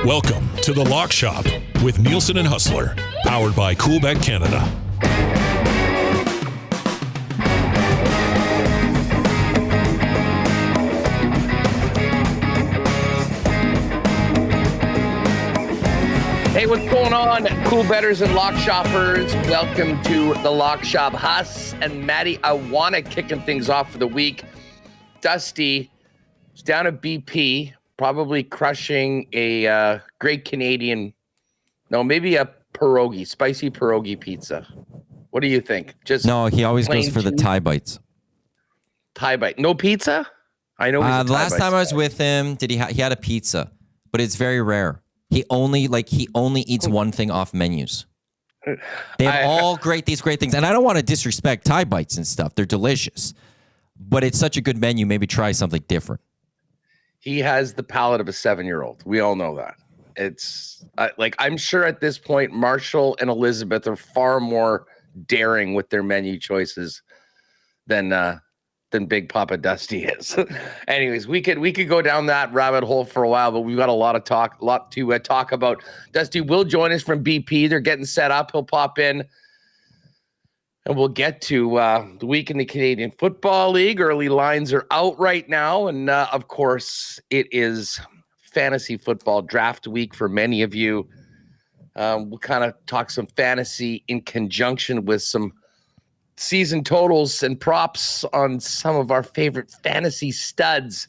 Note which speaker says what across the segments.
Speaker 1: Welcome to The Lock Shop with Nielson and Hustler, powered by Coolbet Canada.
Speaker 2: Hey, what's going on, cool bettors and lock shoppers? Welcome to The Lock Shop. Hus and Matty, I want to kicking things off for the week. Dusty is down at BP, probably crushing a great Canadian, maybe a pierogi, spicy pierogi pizza. What do you think?
Speaker 3: No, he always goes for the Thai bites.
Speaker 2: Thai bite. No pizza? I know he's a
Speaker 3: the
Speaker 2: Thai
Speaker 3: last time I was with him, he had a pizza, but it's very rare. He only eats one thing off menus. They have these great things. And I don't want to disrespect Thai bites and stuff. They're delicious. But it's such a good menu. Maybe try something different.
Speaker 2: He has the palate of a 7-year-old. We all know that. It's I'm sure at this point, Marshall and Elizabeth are far more daring with their menu choices than Big Papa Dusty is. Anyways, we could go down that rabbit hole for a while, but we've got a lot to talk about. Dusty will join us from BP. They're getting set up. He'll pop in, and we'll get to the week in the Canadian Football League. Early lines are out right now, and of course, it is fantasy football draft week for many of you. We'll kind of talk some fantasy in conjunction with some season totals and props on some of our favorite fantasy studs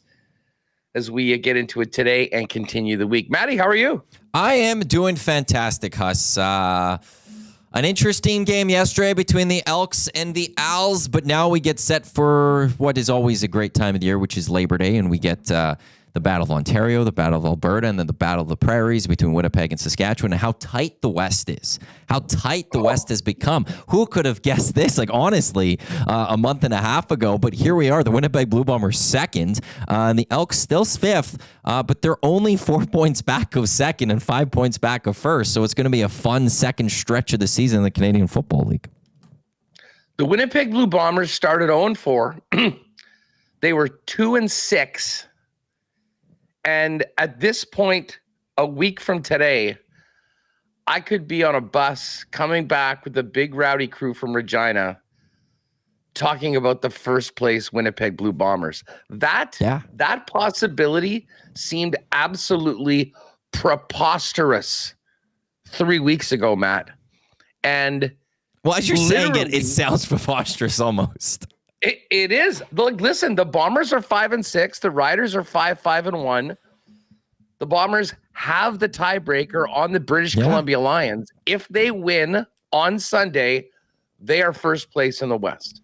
Speaker 2: as we get into it today and continue the week. Matty, how are you?
Speaker 3: I am doing fantastic, Hus. An interesting game yesterday between the Elks and the Owls, but now we get set for what is always a great time of the year, which is Labor Day, and we get the Battle of Ontario, the Battle of Alberta, and then the Battle of the Prairies between Winnipeg and Saskatchewan, and how tight the West is. How tight the West has become. Who could have guessed this? Honestly, a month and a half ago, but here we are. The Winnipeg Blue Bombers second, and the Elks still fifth, but they're only 4 points back of second and 5 points back of first, so it's going to be a fun second stretch of the season in the Canadian Football League.
Speaker 2: The Winnipeg Blue Bombers started 0-4. They were 2-6. And at this point, a week from today, I could be on a bus coming back with a big rowdy crew from Regina talking about the first place Winnipeg Blue Bombers. That possibility seemed absolutely preposterous 3 weeks ago, Matt. And
Speaker 3: well, as you're saying it sounds preposterous almost.
Speaker 2: It is. Look, listen, the Bombers are 5-6. The Riders are 5-1. The Bombers have the tiebreaker on the British Columbia Lions. If they win on Sunday, they are first place in the West.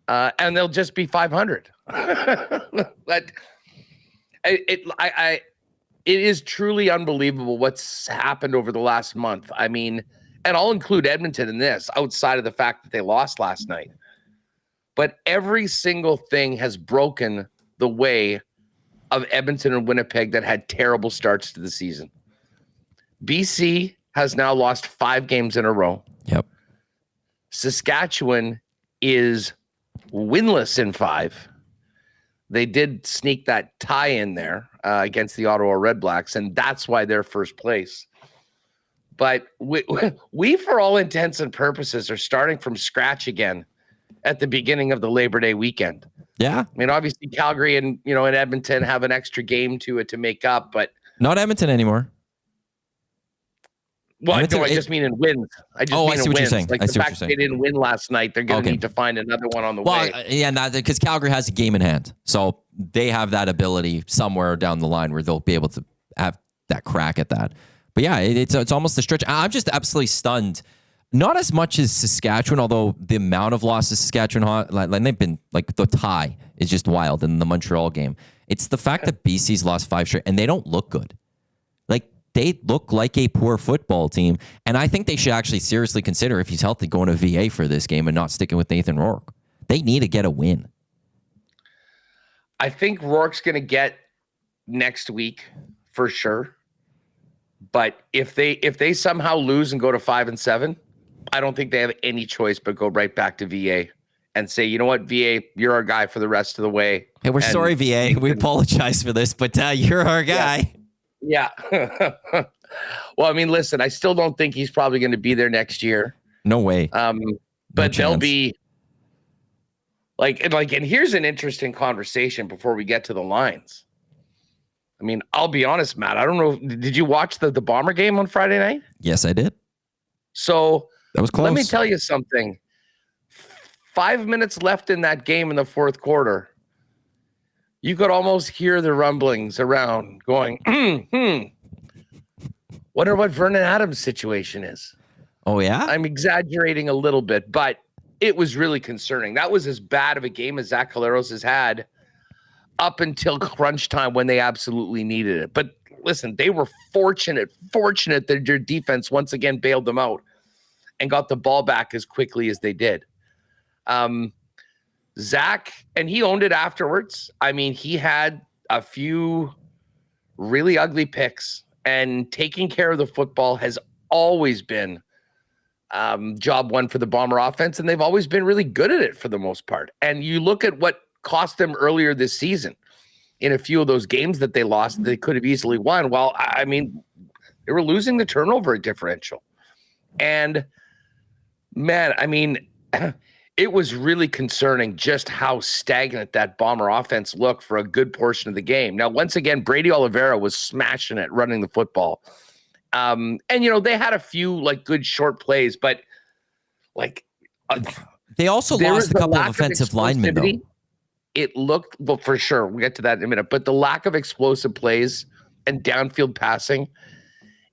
Speaker 2: And they'll just be 500. But it is truly unbelievable what's happened over the last month. I mean, and I'll include Edmonton in this, outside of the fact that they lost last night. But every single thing has broken the way of Edmonton and Winnipeg that had terrible starts to the season. BC has now lost 5 games in a row.
Speaker 3: Yep.
Speaker 2: Saskatchewan is winless in 5. They did sneak that tie in there against the Ottawa Redblacks, and that's why they're first place. But we, for all intents and purposes, are starting from scratch again at the beginning of the Labor Day weekend.
Speaker 3: Yeah.
Speaker 2: I mean, obviously Calgary and Edmonton have an extra game to make up, but
Speaker 3: not Edmonton anymore.
Speaker 2: Well, Edmonton, I just mean in wins. I see
Speaker 3: what you're saying.
Speaker 2: Like the fact that they didn't win last night, they're going to need to find another one on the way.
Speaker 3: Yeah, because Calgary has a game in hand. So they have that ability somewhere down the line where they'll be able to have that crack at that. But yeah, it's almost a stretch. I'm just absolutely stunned. Not as much as Saskatchewan, although the amount of losses Saskatchewan, they've been the tie is just wild in the Montreal game. It's the fact that BC's lost 5 straight and they don't look good. They look like a poor football team, and I think they should actually seriously consider, if he's healthy, going to VA for this game and not sticking with Nathan Rourke. They need to get a win.
Speaker 2: I think Rourke's going to get next week for sure. But if they somehow lose and go to 5-7, I don't think they have any choice but go right back to VA and say, you know what, VA, you're our guy for the rest of the way.
Speaker 3: Hey, we're sorry, VA. We apologize for this, but you're our guy.
Speaker 2: Yeah. Well, I mean, listen, I still don't think he's probably going to be there next year.
Speaker 3: No way.
Speaker 2: But they'll be and here's an interesting conversation before we get to the lines. I mean, I'll be honest, Matt. I don't know. Did you watch the Bomber game on Friday night?
Speaker 3: Yes, I did.
Speaker 2: So
Speaker 3: that was close.
Speaker 2: Let me tell you something. 5 minutes left in that game in the fourth quarter. You could almost hear the rumblings around going, wonder what Vernon Adams' situation is.
Speaker 3: Oh, yeah?
Speaker 2: I'm exaggerating a little bit, but it was really concerning. That was as bad of a game as Zach Collaros has had up until crunch time when they absolutely needed it. But listen, they were fortunate that their defense once again bailed them out and got the ball back as quickly as they did. Zach, and he owned it afterwards. I mean, he had a few really ugly picks, and taking care of the football has always been job one for the Bomber offense, and they've always been really good at it for the most part. And you look at what cost them earlier this season in a few of those games that they lost, they could have easily won. Well, I mean, they were losing the turnover differential. And man, I mean, it was really concerning just how stagnant that Bomber offense looked for a good portion of the game. Now, once again, Brady Oliveira was smashing it, running the football. And, they had a few good short plays, but
Speaker 3: they also lost a couple of offensive linemen, though.
Speaker 2: It looked, well, for sure, we'll get to that in a minute, but the lack of explosive plays and downfield passing,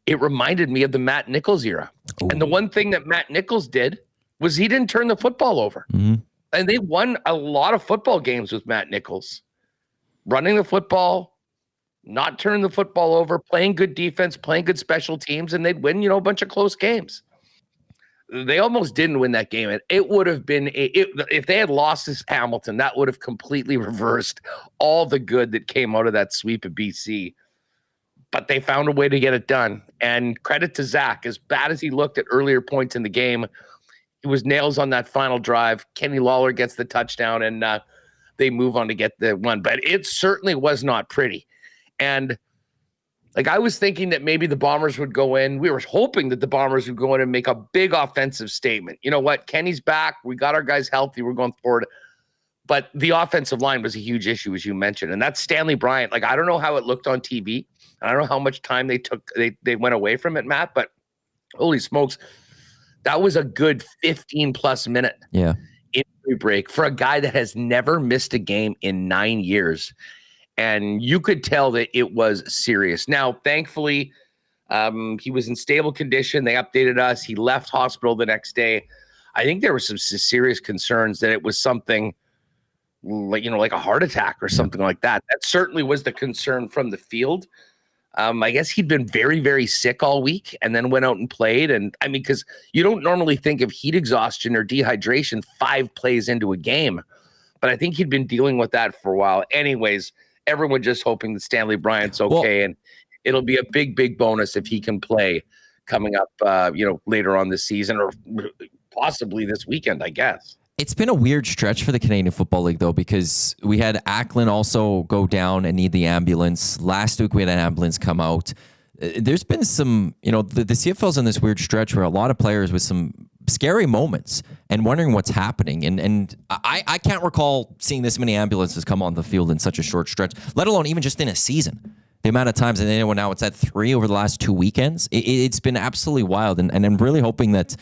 Speaker 2: it reminded me of the Matt Nichols era. Ooh. And the one thing that Matt Nichols did was he didn't turn the football over. Mm-hmm. And they won a lot of football games with Matt Nichols. Running the football, not turning the football over, playing good defense, playing good special teams, and they'd win, a bunch of close games. They almost didn't win that game. It would have been, if they had lost to Hamilton, that would have completely reversed all the good that came out of that sweep of BC. But they found a way to get it done. And credit to Zach, as bad as he looked at earlier points in the game, it was nails on that final drive. Kenny Lawler gets the touchdown, and they move on to get the one. But it certainly was not pretty. And I was thinking that maybe the Bombers would go in. We were hoping that the Bombers would go in and make a big offensive statement. You know what? Kenny's back. We got our guys healthy. We're going forward. But the offensive line was a huge issue, as you mentioned. And that's Stanley Bryant. I don't know how it looked on TV. I don't know how much time they went away from it, Matt. But holy smokes, that was a good 15-plus minute injury break for a guy that has never missed a game in 9 years. And you could tell that it was serious. Now, thankfully, he was in stable condition. They updated us. He left hospital the next day. I think there were some serious concerns that it was something like a heart attack or something like that. That certainly was the concern from the field. I guess he'd been very, very sick all week and then went out and played. And I mean, because you don't normally think of heat exhaustion or dehydration 5 plays into a game, but I think he'd been dealing with that for a while. Anyways, everyone just hoping that Stanley Bryant's okay, and it'll be a big, big bonus if he can play coming up, later on this season or possibly this weekend, I guess.
Speaker 3: It's been a weird stretch for the Canadian Football League, though, because we had Ackland also go down and need the ambulance. Last week, we had an ambulance come out. There's been some, the CFL's in this weird stretch where a lot of players with some scary moments and wondering what's happening. And I can't recall seeing this many ambulances come on the field in such a short stretch, let alone even just in a season. The amount of times, and then now it's at 3 over the last 2 weekends. It's been absolutely wild. And I'm really hoping that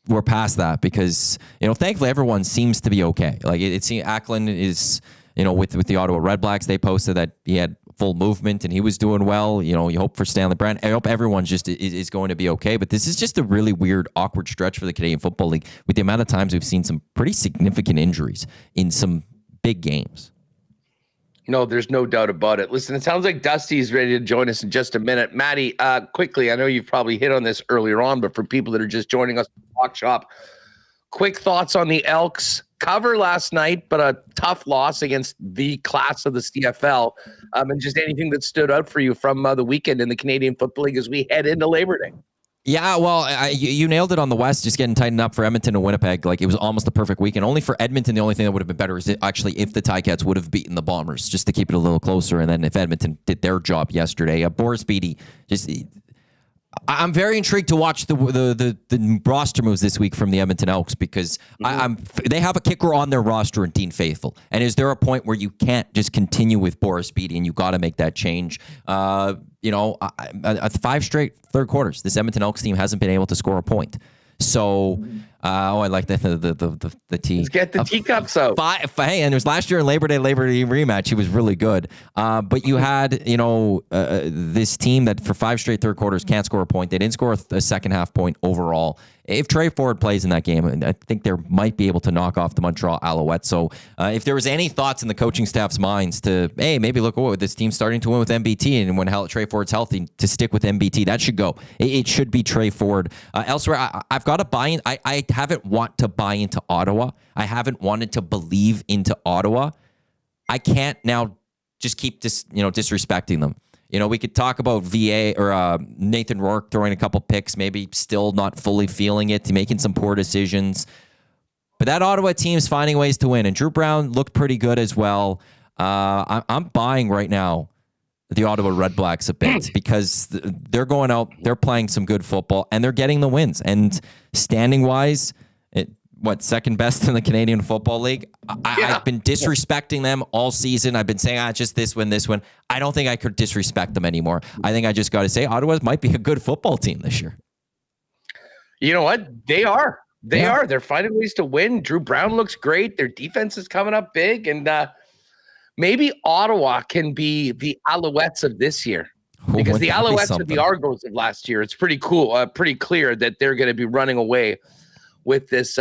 Speaker 3: we're past that because, thankfully everyone seems to be okay. It seems Ackland is, with the Ottawa Red Blacks, they posted that he had full movement and he was doing well. You hope for Stanley Bryant. I hope everyone just is going to be okay. But this is just a really weird, awkward stretch for the Canadian Football League with the amount of times we've seen some pretty significant injuries in some big games.
Speaker 2: No, there's no doubt about it. Listen, it sounds like Dusty's ready to join us in just a minute. Matty, quickly, I know you've probably hit on this earlier on, but for people that are just joining us in the Talk Shop, quick thoughts on the Elks cover last night, but a tough loss against the class of the CFL, and just anything that stood out for you from the weekend in the Canadian Football League as we head into Labor Day.
Speaker 3: Yeah, well, you nailed it on the West, just getting tightened up for Edmonton and Winnipeg. Like, it was almost the perfect weekend. Only for Edmonton, the only thing that would have been better is actually if the Ticats would have beaten the Bombers, just to keep it a little closer. And then if Edmonton did their job yesterday, Boris Beatty, I'm very intrigued to watch the roster moves this week from the Edmonton Elks because they have a kicker on their roster in Dean Faithful. And is there a point where you can't just continue with Boris Beatty and you got to make that change? 5 straight third quarters, this Edmonton Elks team hasn't been able to score a point. So, I like the tea.
Speaker 2: Let's get the teacups out.
Speaker 3: Hey, and there's last year in Labor Day rematch. He was really good. But you had, this team that for 5 straight third quarters can't score a point. They didn't score a second half point overall. If Trey Ford plays in that game, I think they might be able to knock off the Montreal Alouettes. So if there was any thoughts in the coaching staff's minds to, hey, maybe look, this team's starting to win with MBT, and when Trey Ford's healthy, to stick with MBT, that should go. It should be Trey Ford. Elsewhere, I've got to buy in. I haven't want to buy into Ottawa. I haven't wanted to believe into Ottawa. I can't now just keep disrespecting them. We could talk about VA or Nathan Rourke throwing a couple picks, maybe still not fully feeling it, making some poor decisions. But that Ottawa team's finding ways to win. And Drew Brown looked pretty good as well. I'm buying right now the Ottawa Red Blacks a bit because they're going out, they're playing some good football, and they're getting the wins. And standing-wise, second best in the Canadian Football League? I've been disrespecting them all season. I've been saying, just this one. I don't think I could disrespect them anymore. I think I just got to say Ottawa might be a good football team this year.
Speaker 2: You know what? They are. They are. They're finding ways to win. Drew Brown looks great. Their defense is coming up big. And maybe Ottawa can be the Alouettes of this year. Because the Alouettes are the Argos of last year. It's pretty cool, pretty clear that they're going to be running away with this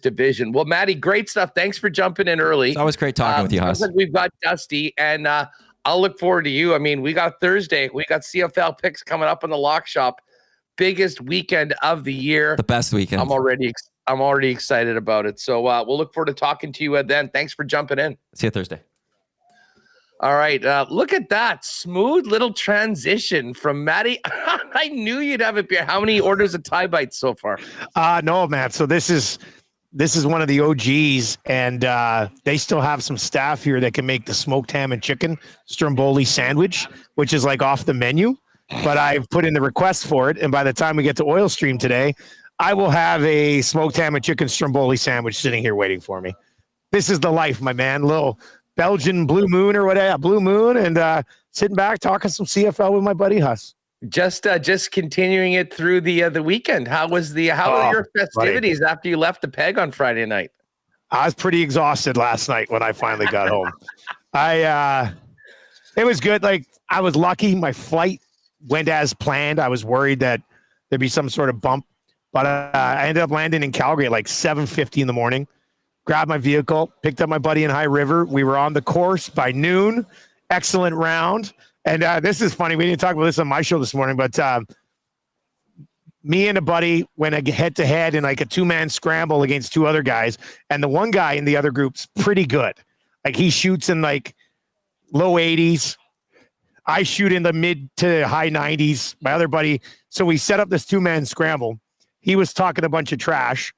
Speaker 2: division. Well, Matty, great stuff. Thanks for jumping in early.
Speaker 3: It's always great talking with you, Hus.
Speaker 2: Like we've got Dusty, and I'll look forward to you. I mean, we got Thursday. We got CFL picks coming up in the lock shop. Biggest weekend of the year.
Speaker 3: The best weekend.
Speaker 2: I'm already excited about it. So we'll look forward to talking to you then. Thanks for jumping in.
Speaker 3: See you Thursday.
Speaker 2: All right. Look at that smooth little transition from Matty. I knew you'd have a beer. How many orders of Thai bites so far?
Speaker 4: No, man. So this is one of the OGs, and they still have some staff here that can make the smoked ham and chicken stromboli sandwich, which is like off the menu. But I've put in the request for it, and by the time we get to Oil Stream today, I will have a smoked ham and chicken stromboli sandwich sitting here waiting for me. This is the life, my man. Little Belgian blue moon or whatever, blue moon, and sitting back talking some CFL with my buddy Hus.
Speaker 2: Just continuing it through the weekend. How were your festivities after you left the Peg on Friday night?
Speaker 4: I was pretty exhausted last night when I finally got home. It was good. Like, I was lucky. My flight went as planned. I was worried that there'd be some sort of bump, but I ended up landing in Calgary at like 7:50 in the morning. Grabbed my vehicle, picked up my buddy in High River. We were on the course by noon. Excellent round. And this is funny. We didn't talk about this on my show this morning, but me and a buddy went head-to-head in like a 2-man scramble against 2 other guys. And the one guy in the other group's pretty good. Like, he shoots in like low 80s. I shoot in the mid to high 90s. My other buddy. So we set up this 2-man scramble. He was talking a bunch of trash.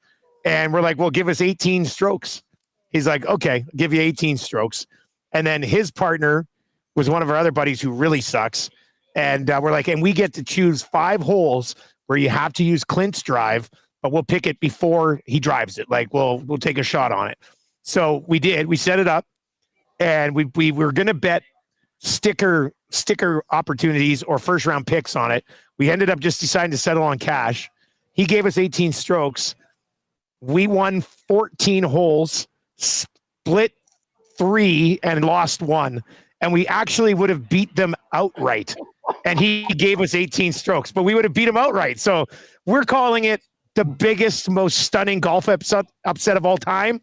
Speaker 4: And we're like, well, give us 18 strokes. He's like, okay, I'll give you 18 strokes. And then his partner was one of our other buddies who really sucks. And we're like, and we get to choose 5 holes where you have to use Clint's drive, but we'll pick it before he drives it. Like, we'll take a shot on it. So we did. We set it up, and we were going to bet sticker opportunities or first round picks on it. We ended up just deciding to settle on cash. He gave us 18 strokes. We won 14 holes, split 3, and lost 1. And we actually would have beat them outright. And he gave us 18 strokes, but we would have beat him outright. So we're calling it the biggest, most stunning golf upset of all time.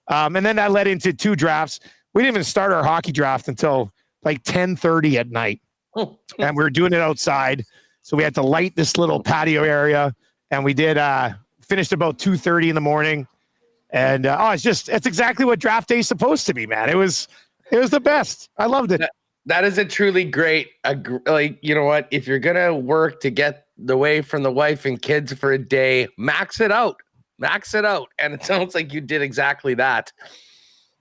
Speaker 4: And then that led into 2 drafts. We didn't even start our hockey draft until like 10:30 at night. And we were doing it outside. So we had to light this little patio area. And we did finished about 2:30 in the morning. And it's exactly what draft day is supposed to be, man. It was the best. I loved it.
Speaker 2: That is a truly great, like, you know what? If you're going to work to get away from the wife and kids for a day, max it out. Max it out. And it sounds like you did exactly that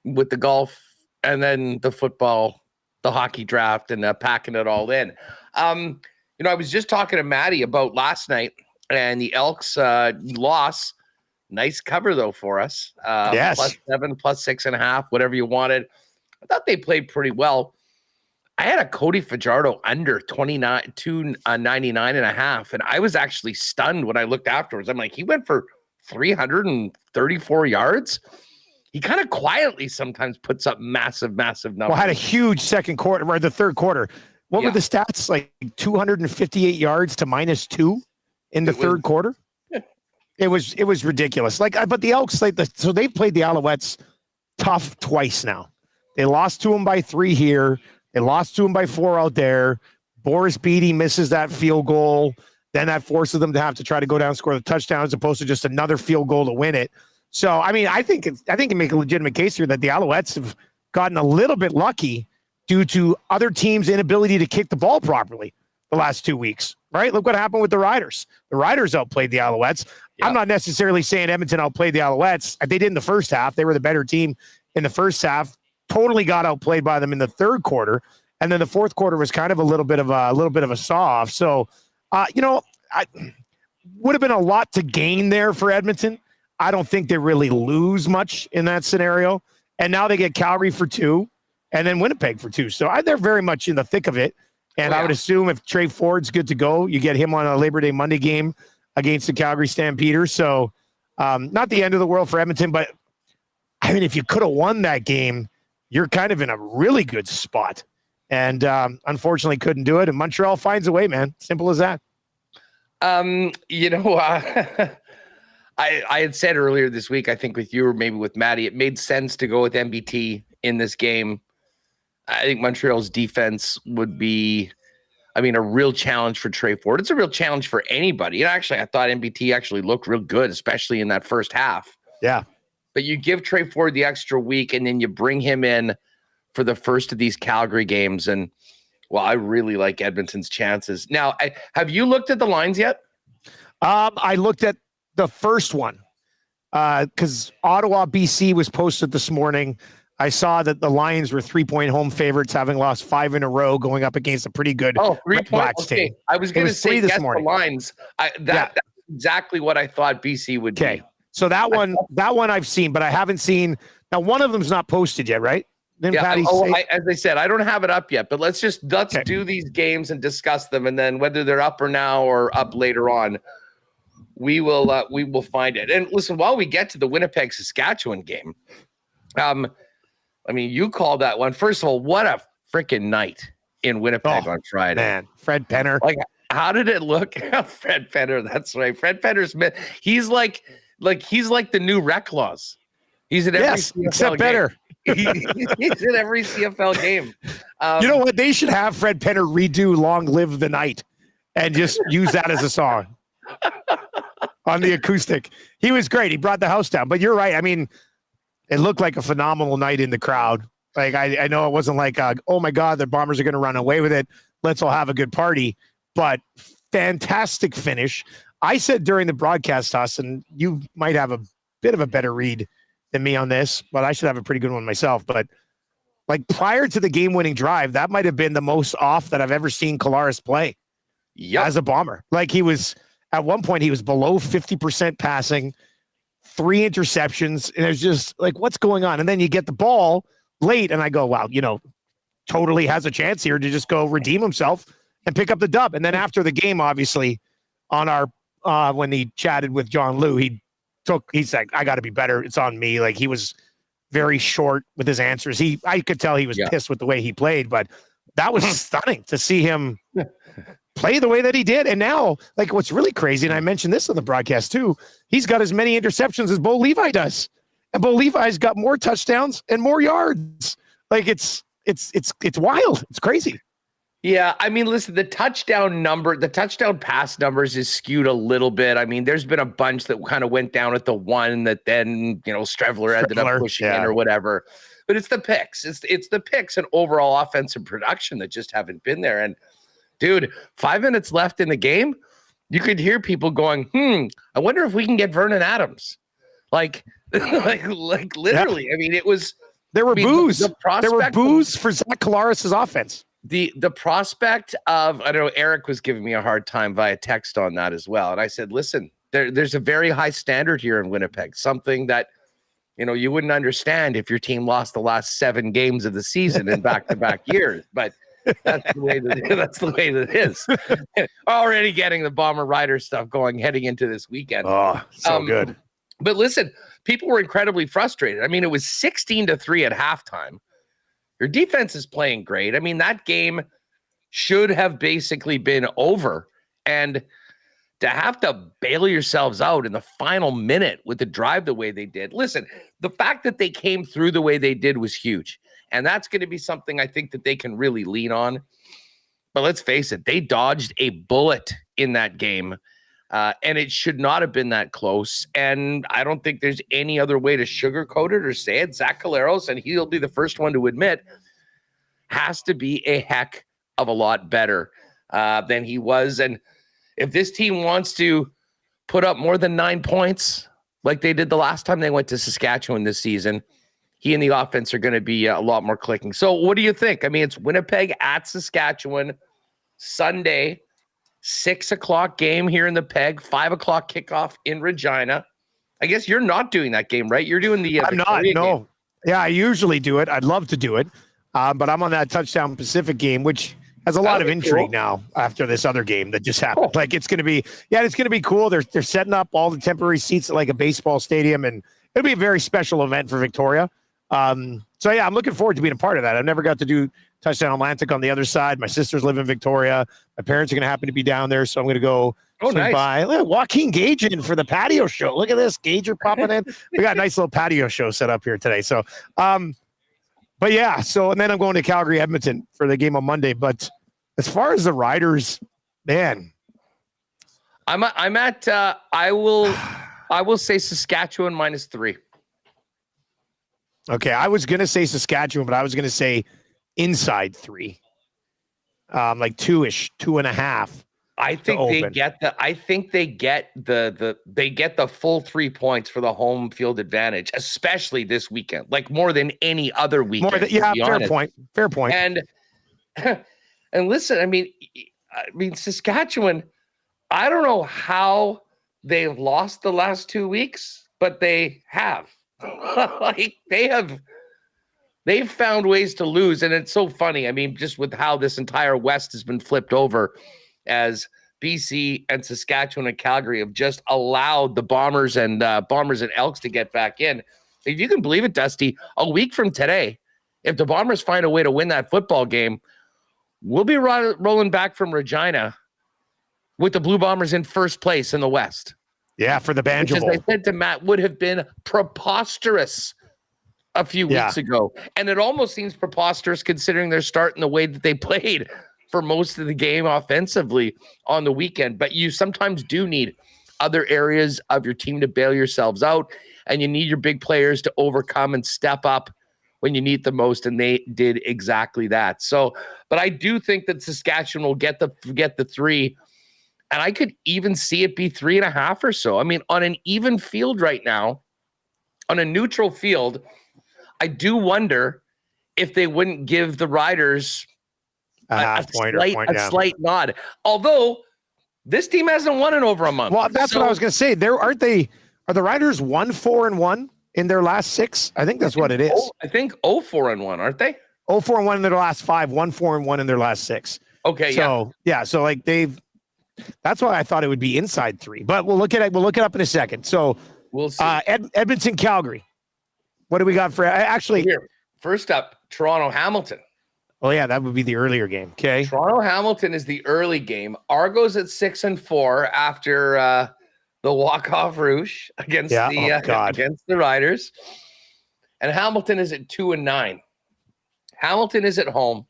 Speaker 2: with the golf and then the football, the hockey draft, and packing it all in. I was just talking to Matty about last night and the Elks loss. Nice cover, though, for us.
Speaker 4: Yes.
Speaker 2: +7, +6.5, whatever you wanted. I thought they played pretty well. I had a Cody Fajardo under 299.5, and I was actually stunned when I looked afterwards. I'm like, he went for 334 yards. He kind of quietly sometimes puts up massive numbers.
Speaker 4: Well, had a huge second quarter or the third quarter. What were the stats? Like 258 yards to -2 in the third quarter. It was ridiculous. But the Elks, so they've played the Alouettes tough twice now. They lost to them by 3 here. They lost to him by 4 out there. Boris Beatty misses that field goal. Then that forces them to have to try to go down and score the touchdown as opposed to just another field goal to win it. So, I mean, I think you make a legitimate case here that the Alouettes have gotten a little bit lucky due to other teams' inability to kick the ball properly the last 2 weeks, right? Look what happened with the Riders. The Riders outplayed the Alouettes. Yeah. I'm not necessarily saying Edmonton outplayed the Alouettes. They did in the first half. They were the better team in the first half. Totally got outplayed by them in the third quarter, and then the fourth quarter was kind of a little bit of a saw-off. So, would have been a lot to gain there for Edmonton. I don't think they really lose much in that scenario. And now they get Calgary for 2, and then Winnipeg for 2. So they're very much in the thick of it. And I would assume if Trey Ford's good to go, you get him on a Labor Day Monday game against the Calgary Stampeders. So, not the end of the world for Edmonton, but I mean, if you could have won that game, you're kind of in a really good spot. And unfortunately couldn't do it. And Montreal finds a way, man. Simple as that.
Speaker 2: I had said earlier this week, I think with you or maybe with Matty, it made sense to go with MBT in this game. I think Montreal's defense would be, a real challenge for Trey Ford. It's a real challenge for anybody. And actually, I thought MBT actually looked real good, especially in that first half.
Speaker 4: Yeah.
Speaker 2: But you give Trey Ford the extra week, and then you bring him in for the first of these Calgary games. And, well, I really like Edmonton's chances. Now, have you looked at the lines yet?
Speaker 4: I looked at the first one because Ottawa, BC was posted this morning. I saw that the Lions were 3-point home favorites, having lost 5 in a row, going up against a pretty good
Speaker 2: 3-point. Okay.
Speaker 4: team.
Speaker 2: I was going to say guess the lines. That's exactly what I thought BC would be.
Speaker 4: So that one I've seen, but I haven't seen. Now, one of them's not posted yet, right? Then
Speaker 2: as I said, I don't have it up yet, but let's do these games and discuss them, and then whether they're up or now or up later on, we will find it. And listen, while we get to the Winnipeg Saskatchewan game, you called that one. First of all, what a freaking night in Winnipeg on Friday,
Speaker 4: man. Fred Penner,
Speaker 2: how did it look? Fred Penner, that's right. Fred Penner's he's like the new Reclaws. He's in every CFL
Speaker 4: except
Speaker 2: game.
Speaker 4: better.
Speaker 2: He's in every CFL game.
Speaker 4: You know what? They should have Fred Penner redo "Long Live the Night" and just use that as a song on the acoustic. He was great. He brought the house down. But you're right. It looked like a phenomenal night in the crowd. I know it wasn't like, oh my God, the Bombers are going to run away with it. Let's all have a good party. But fantastic finish. I said during the broadcast, Hus, and you might have a bit of a better read than me on this, but I should have a pretty good one myself. But prior to the game-winning drive, that might have been the most off that I've ever seen Collaros play as a Bomber. He was, at one point, he was below 50% passing, 3 interceptions, and it was just what's going on? And then you get the ball late, and I go, wow, totally has a chance here to just go redeem himself and pick up the dub. And then after the game, obviously, on our when he chatted with John Liu, he's like, I got to be better. It's on me. He was very short with his answers. I could tell he was pissed with the way he played, but that was stunning to see him play the way that he did. And now, what's really crazy, and I mentioned this on the broadcast too, he's got as many interceptions as Bo Levi does. And Bo Levi's got more touchdowns and more yards. It's wild. It's crazy.
Speaker 2: Yeah, listen, the touchdown pass numbers is skewed a little bit. There's been a bunch that kind of went down at the one that then, Strevler ended up pushing in or whatever. but it's the picks. It's the picks and overall offensive production that just haven't been there. And dude, 5 minutes left in the game, you could hear people going, I wonder if we can get Vernon Adams. Like literally.
Speaker 4: Yeah.
Speaker 2: I mean, it was.
Speaker 4: There were boos. There were boos for Zach Collaros' offense.
Speaker 2: The prospect of, I know Eric was giving me a hard time via text on that as well. And I said, listen, there's a very high standard here in Winnipeg, something that, you wouldn't understand if your team lost the last 7 games of the season in back-to-back years. But that's the way that it is. Already getting the Bomber Rider stuff going heading into this weekend.
Speaker 4: Oh, so good.
Speaker 2: But listen, people were incredibly frustrated. I mean, it was 16-3 at halftime. Your defense is playing great. I mean, that game should have basically been over. And to have to bail yourselves out in the final minute with the drive the way they did. Listen, the fact that they came through the way they did was huge. And that's going to be something I think that they can really lean on. But let's face it, they dodged a bullet in that game. And it should not have been that close. And I don't think there's any other way to sugarcoat it or say it. Zach Collaros, and he'll be the first one to admit, has to be a heck of a lot better than he was. And if this team wants to put up more than 9 points like they did the last time they went to Saskatchewan this season, he and the offense are going to be a lot more clicking. So what do you think? I mean, it's Winnipeg at Saskatchewan, Sunday, 6 o'clock game here in the Peg, 5 o'clock kickoff in Regina. I guess you're not doing that game, right? You're doing the
Speaker 4: I'm not, no.
Speaker 2: Game.
Speaker 4: Yeah, I usually do it. I'd love to do it. But I'm on that Touchdown Pacific game, which has a lot of intrigue now after this other game that just happened. Like it's going to be cool. They're setting up all the temporary seats at like a baseball stadium, and it'll be a very special event for Victoria. So yeah, I'm looking forward to being a part of that. I've never got to do Touchdown Atlantic on the other side. My sisters live in Victoria. My parents are going to happen to be down there, so I'm going to go swing by. Look, Joaquin Gage in for the patio show. Look at this, Gager popping in. We got a nice little patio show set up here today. So, but yeah, and then I'm going to Calgary, Edmonton for the game on Monday. But as far as the Riders, man,
Speaker 2: I will say Saskatchewan -3.
Speaker 4: Okay, I was gonna say Saskatchewan, but I was gonna say inside 3, like 2-ish, 2.5.
Speaker 2: I think they get the full 3 points for the home field advantage, especially this weekend, like more than any other weekend. Fair point. And listen, I mean Saskatchewan, I don't know how they've lost the last 2 weeks, but they have. Like they've found ways to lose, and it's so funny. I mean, just with how this entire West has been flipped over, as BC and Saskatchewan and Calgary have just allowed the Bombers and Elks to get back in. If you can believe it, Dusty, a week from today, if the Bombers find a way to win that football game, we'll be rolling back from Regina with the Blue Bombers in first place in the West.
Speaker 4: Yeah, for the Banjo Bowl.
Speaker 2: As I said to Matt, would have been preposterous a few weeks ago. And it almost seems preposterous considering they're starting the way that they played for most of the game offensively on the weekend. But you sometimes do need other areas of your team to bail yourselves out, and you need your big players to overcome and step up when you need the most, and they did exactly that. So, but I do think that Saskatchewan will get the 3. And I could even see it be 3.5 or so. I mean, on an even field right now, on a neutral field, I do wonder if they wouldn't give the Riders a slight nod. Although this team hasn't won in over a month.
Speaker 4: Well, that's what I was going to say. Are the Riders 1-4-1 in their last 6? I think that's what it is.
Speaker 2: I think 0-4-1, aren't they?
Speaker 4: 0-4-1 in their last 5, 1-4-1 in their last 6.
Speaker 2: Okay,
Speaker 4: so like that's why I thought it would be inside 3, but we'll look it up in a second. So
Speaker 2: we'll see.
Speaker 4: Edmonton, Calgary. What do we got for
Speaker 2: here? First up, Toronto, Hamilton.
Speaker 4: Oh yeah, that would be the earlier game. Okay.
Speaker 2: Toronto, Hamilton is the early game. Argo's at 6-4 after the walk-off Rouge against against the Riders. And Hamilton is at 2-9. Hamilton is at home.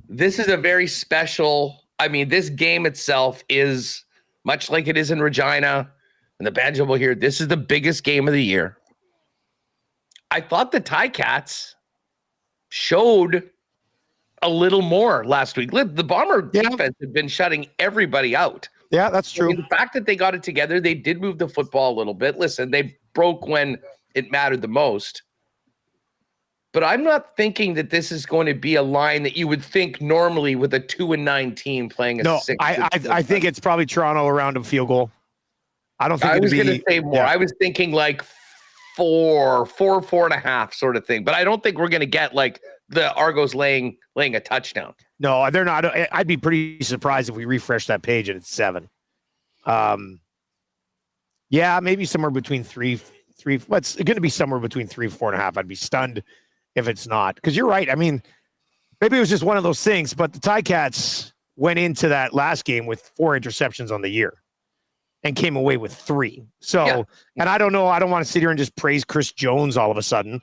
Speaker 2: This is a very special. I mean, this game itself is much like it is in Regina and the Banjo Bowl here. This is the biggest game of the year. I thought the Ticats showed a little more last week. The Bomber defense had been shutting everybody out.
Speaker 4: Yeah, that's true.
Speaker 2: I mean, the fact that they got it together, they did move the football a little bit. Listen, they broke when it mattered the most. But I'm not thinking that this is going to be a line that you would think normally with a 2-9 team playing a 6.
Speaker 4: I think it's probably Toronto around a field goal. I don't think
Speaker 2: I was going to say more. Yeah. I was thinking like 4.5 sort of thing. But I don't think we're going to get like the Argos laying a touchdown.
Speaker 4: No, they're not. I'd be pretty surprised if we refresh that page and it's 7. Yeah, maybe somewhere between 3. What's going to be somewhere between 3 and 4.5. I'd be stunned if it's not, because you're right. I mean, maybe it was just one of those things, but the Ticats went into that last game with 4 interceptions on the year and came away with 3. So, and I don't know, I don't want to sit here and just praise Chris Jones all of a sudden,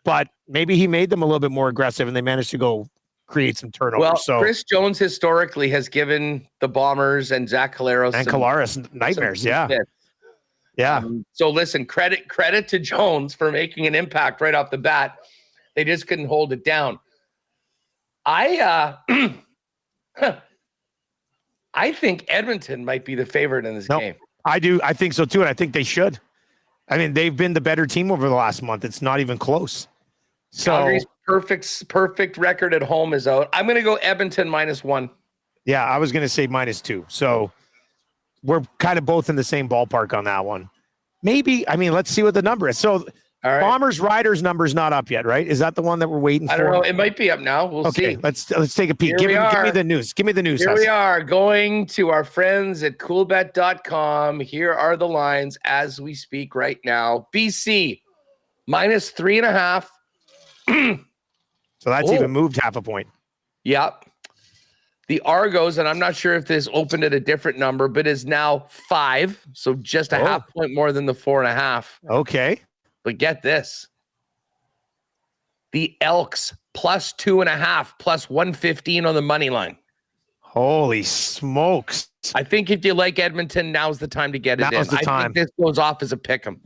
Speaker 4: but maybe he made them a little bit more aggressive and they managed to go create some turnovers.
Speaker 2: Well,
Speaker 4: so
Speaker 2: Chris Jones historically has given the Bombers and Zach Collaros
Speaker 4: and Collaros nightmares. Yeah.
Speaker 2: So listen, credit to Jones for making an impact right off the bat. They just couldn't hold it down. I think Edmonton might be the favorite in this game.
Speaker 4: I do. I think so too. And I think they should. I mean, they've been the better team over the last month. It's not even close. So
Speaker 2: Calgary's perfect record at home is out. I'm going to go Edmonton -1.
Speaker 4: Yeah, I was going to say -2. So we're kind of both in the same ballpark on that one. Maybe. I mean, let's see what the number is. So all right. Bombers Riders number is not up yet, right? Is that the one that we're waiting for?
Speaker 2: I don't know. It might be up now. We'll see.
Speaker 4: Let's take a peek. Give me the news. Give me the news.
Speaker 2: Here we are going to our friends at Coolbet.com. Here are the lines as we speak right now. BC -3.5.
Speaker 4: So that's even moved half a point.
Speaker 2: Yep. The Argos, and I'm not sure if this opened at a different number, but is now 5. So just a half point more than the 4.5.
Speaker 4: Okay.
Speaker 2: But get this. The Elks +2.5, +115 on the money line.
Speaker 4: Holy smokes.
Speaker 2: I think if you like Edmonton, now's the time to get it in. I think this goes off as a pick'em.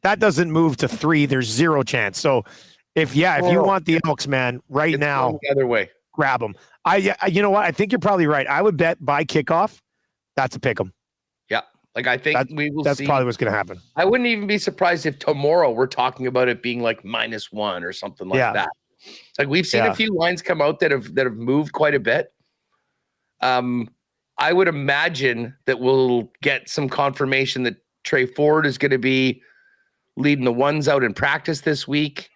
Speaker 4: That doesn't move to 3. There's 0 chance. So if you want the Elks, man, right now,
Speaker 2: the other way,
Speaker 4: grab them. You know what? I think you're probably right. I would bet by kickoff, that's a pick'em.
Speaker 2: Yeah. Like, I think we will see.
Speaker 4: That's probably what's going to happen.
Speaker 2: I wouldn't even be surprised if tomorrow we're talking about it being like -1 or something like that. It's like we've seen a few lines come out that have moved quite a bit. I would imagine that we'll get some confirmation that Trey Ford is going to be leading the ones out in practice this week.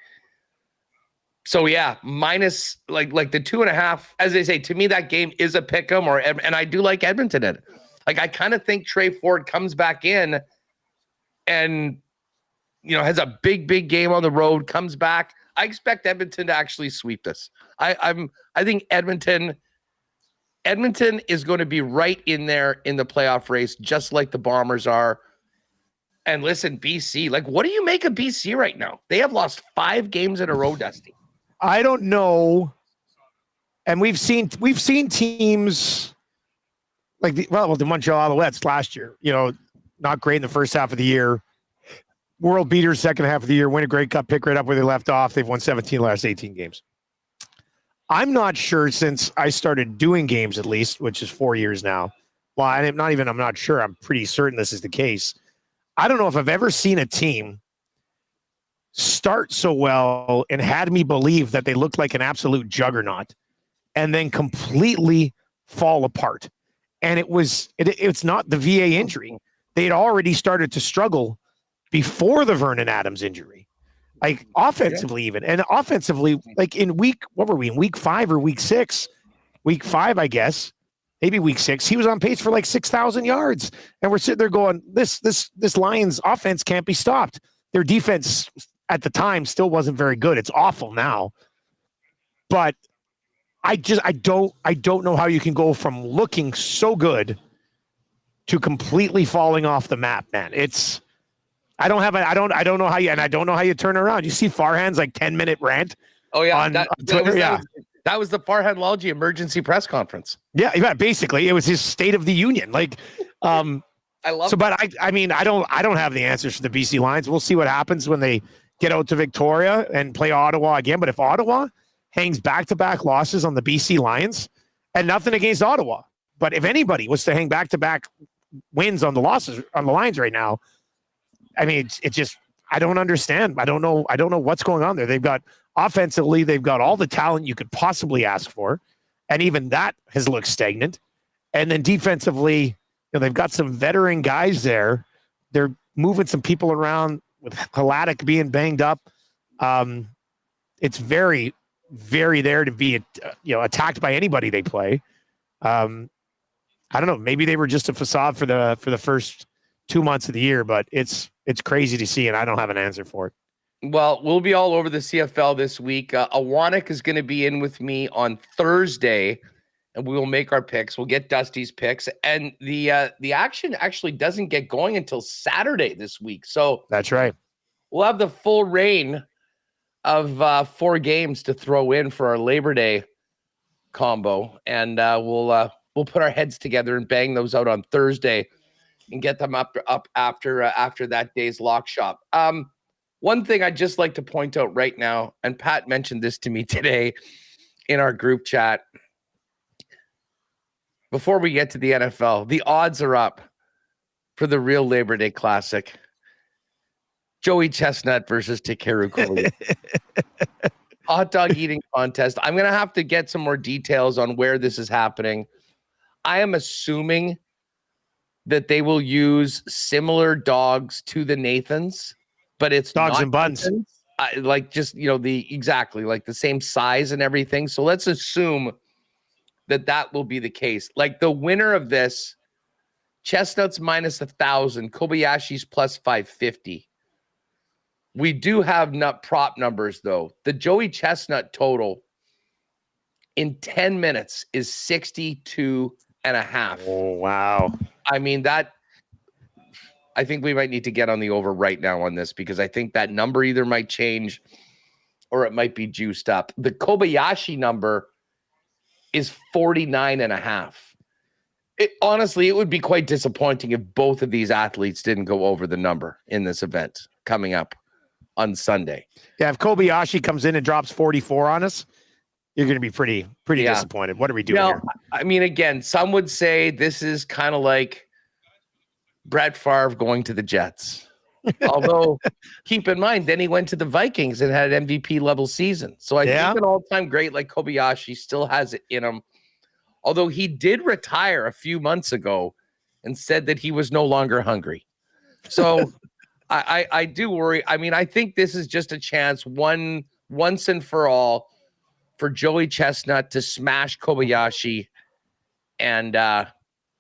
Speaker 2: So yeah, minus like the 2.5, as they say, to me, that game is a pick 'em, and I do like Edmonton in it. Like, I kind of think Trey Ford comes back in and, has a big game on the road, comes back. I expect Edmonton to actually sweep this. I think Edmonton is going to be right in there in the playoff race, just like the Bombers are. And listen, BC, like, what do you make of BC right now? They have lost 5 games in a row, Dusty.
Speaker 4: I don't know. And we've seen teams like the Montreal Alouettes last year, not great in the first half of the year. World beaters second half of the year, win a Grey Cup, pick right up where they left off. They've won 17 last 18 games. I'm not sure, since I started doing games, at least, which is 4 years now. Well, I'm not sure. I'm pretty certain this is the case. I don't know if I've ever seen a team start so well and had me believe that they looked like an absolute juggernaut and then completely fall apart. And it's not the VA injury. They'd already started to struggle before the Vernon Adams injury, like offensively even. And offensively, like in week 5 or week 6? Week 5, I guess. Maybe week 6, he was on pace for like 6,000 yards. And we're sitting there going, this Lions offense can't be stopped. Their defense at the time still wasn't very good. It's awful now. But I don't know how you can go from looking so good to completely falling off the map, man. I don't know how you turn around. You see Farhan's like 10-minute rant.
Speaker 2: Oh yeah.
Speaker 4: On Twitter.
Speaker 2: That was the Farhan Lalji emergency press conference.
Speaker 4: Yeah, basically it was his State of the Union. Like,
Speaker 2: I love. So,
Speaker 4: but I don't have the answers for the BC Lions. We'll see what happens when they get out to Victoria and play Ottawa again. But if Ottawa hangs back-to-back losses on the BC Lions, and nothing against Ottawa, but if anybody was to hang back-to-back wins on the Lions right now, I mean, it's just, I don't understand. I don't know what's going on there. They've got offensively, they've got all the talent you could possibly ask for, and even that has looked stagnant. And then defensively, they've got some veteran guys there. They're moving some people around with Haladic being banged up. It's very, very there to be attacked by anybody they play. I don't know. Maybe they were just a facade for the first 2 months of the year, but it's crazy to see, and I don't have an answer for it.
Speaker 2: Well, we'll be all over the CFL this week. Awanik is going to be in with me on Thursday, and we will make our picks. We'll get Dusty's picks, and the action actually doesn't get going until Saturday this week. So
Speaker 4: that's right. We'll
Speaker 2: have the full reign of 4 games to throw in for our Labor Day combo, and we'll put our heads together and bang those out on Thursday and get them up after that day's lock shop. One thing I'd just like to point out right now, and Pat mentioned this to me today in our group chat. Before we get to the NFL, the odds are up for the real Labor Day Classic. Joey Chestnut versus Takeru Kobayashi. Hot dog eating contest. I'm going to have to get some more details on where this is happening. I am assuming that they will use similar dogs to the Nathans, but it's
Speaker 4: dogs and buns.
Speaker 2: Like just, exactly like the same size and everything. So let's assume that will be the case. Like the winner of this, Chestnut's minus 1,000, Kobayashi's plus 550. We do have prop numbers, though. The Joey Chestnut total in 10 minutes is 62.5.
Speaker 4: Oh, wow.
Speaker 2: I mean, I think we might need to get on the over right now on this, because I think that number either might change or it might be juiced up. The Kobayashi number is 49.5. Honestly, it would be quite disappointing if both of these athletes didn't go over the number in this event coming up on Sunday.
Speaker 4: Yeah, if Kobayashi comes in and drops 44 on us, you're going to be pretty disappointed. What are we doing here?
Speaker 2: I mean, again, some would say this is kind of like Brett Favre going to the Jets. Although, keep in mind, then he went to the Vikings and had an MVP level season. So I think an all-time great like Kobayashi still has it in him. Although he did retire a few months ago and said that he was no longer hungry. So I do worry. I mean, I think this is just a chance once and for all for Joey Chestnut to smash Kobayashi and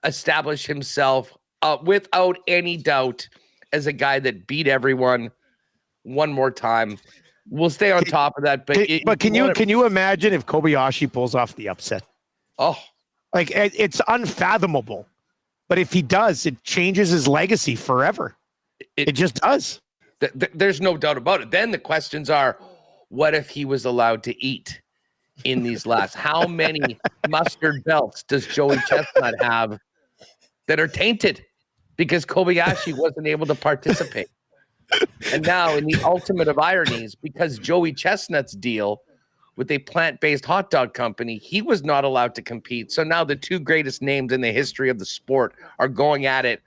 Speaker 2: establish himself without any doubt as a guy that beat everyone one more time. We'll stay on top of that. But
Speaker 4: can you imagine if Kobayashi pulls off the upset?
Speaker 2: Oh,
Speaker 4: like it's unfathomable. But if he does, it changes his legacy forever. It just does.
Speaker 2: There's no doubt about it. Then the questions are, what if he was allowed to eat in these last? How many mustard belts does Joey Chestnut have that are tainted because Kobayashi wasn't able to participate? And now, in the ultimate of ironies, because Joey Chestnut's deal with a plant-based hot dog company, he was not allowed to compete. So now the two greatest names in the history of the sport are going at it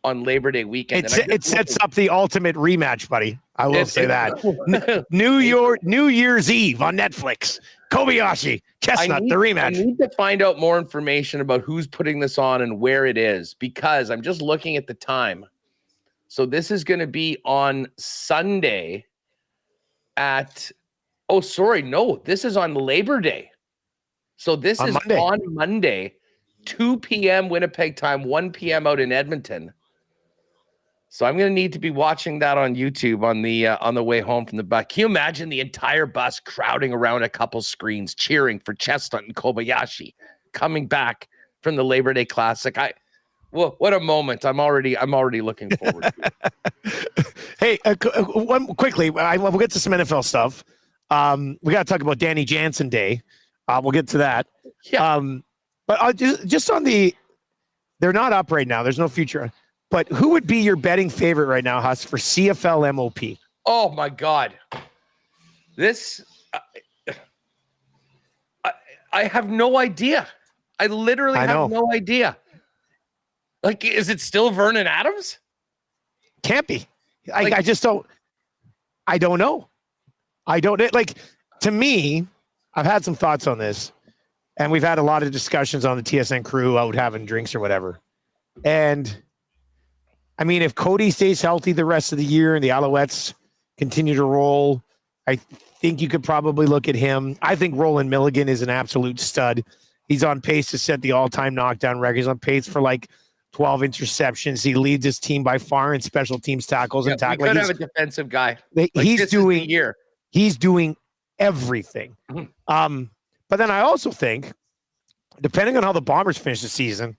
Speaker 2: on Labor Day weekend.
Speaker 4: It sets up the ultimate rematch, buddy. I will say that. New Year's Eve on Netflix. Kobayashi, Chestnut, the rematch.
Speaker 2: I need to find out more information about who's putting this on and where it is, because I'm just looking at the time. So this is going to be on Sunday at, this is on Labor Day. So this is on Monday, 2 p.m. Winnipeg time, 1 p.m. out in Edmonton. So I'm going to need to be watching that on YouTube on the way home from the bus. Can you imagine the entire bus crowding around a couple screens, cheering for Chestnut and Kobayashi coming back from the Labor Day Classic? What a moment! I'm already looking forward to it.
Speaker 4: Hey, one quickly, we'll get to some NFL stuff. We got to talk about Danny Jansen Day. We'll get to that.
Speaker 2: Yeah.
Speaker 4: But just on they're not up right now. There's no future. But who would be your betting favorite right now, Hus, for CFL MOP?
Speaker 2: Oh my God. This, I have no idea. I literally have no idea. Like, is it still Vernon Adams?
Speaker 4: Can't be. I just don't. I don't know. Like, to me, I've had some thoughts on this, and we've had a lot of discussions on the TSN crew out having drinks or whatever. And I mean, if Cody stays healthy the rest of the year and the Alouettes continue to roll, I think you could probably look at him. I think Roland Milligan is an absolute stud. He's on pace to set the all-time knockdown record. He's on pace for like 12 interceptions. He leads his team by far in special teams tackles and tackles.
Speaker 2: We could have a defensive guy.
Speaker 4: He's doing everything. Mm-hmm. But then I also think, depending on how the Bombers finish the season,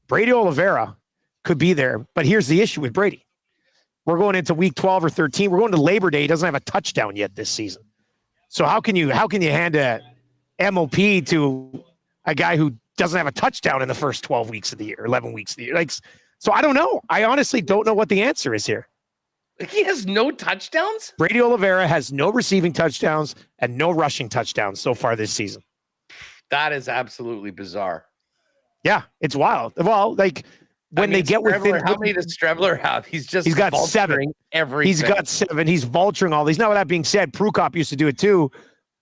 Speaker 4: Brady Oliveira could be there. But here's the issue with Brady. We're going into week 12 or 13. We're going to Labor Day. He doesn't have a touchdown yet this season. So how can you hand a MOP to a guy who doesn't have a touchdown in the first 12 weeks of the year, 11 weeks of the year? Like, so I don't know. I honestly don't know what the answer is here.
Speaker 2: He has no touchdowns?
Speaker 4: Brady Oliveira has no receiving touchdowns and no rushing touchdowns so far this season.
Speaker 2: That is absolutely bizarre.
Speaker 4: Yeah, it's wild. Well, like when they get within,
Speaker 2: how many does Strebler have? He's
Speaker 4: got 7.
Speaker 2: Everything.
Speaker 4: He's got 7. He's vulturing all these. Now, with that being said, Prukop used to do it too.